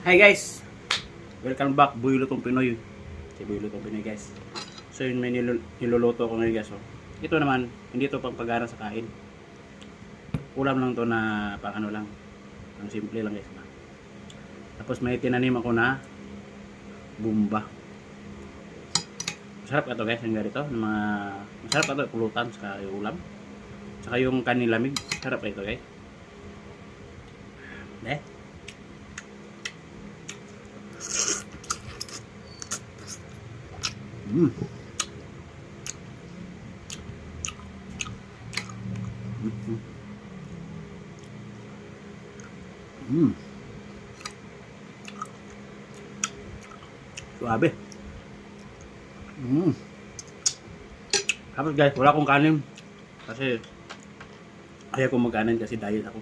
Hi guys! Welcome back, Boy Lutong Pinoy. Si Boy Lutong Pinoy guys. So yun may niluluto ko ngayon guys. Oh. Ito naman, hindi ito pang pag-ara sa kain. Ulam lang to na pang ano lang. Ang simple lang guys. Tapos may tinanim ako na bumba. Masarap ka to guys, yung ganito. Masarap ka to, pulutan sa ulam. Saka yung kanilamig, sarap ka ito guys. Mm. Mm. Mm. Suabe. Mm. Tapos guys, wala akong kanin. Kasi ayaw kong magkanin kasi diet ako.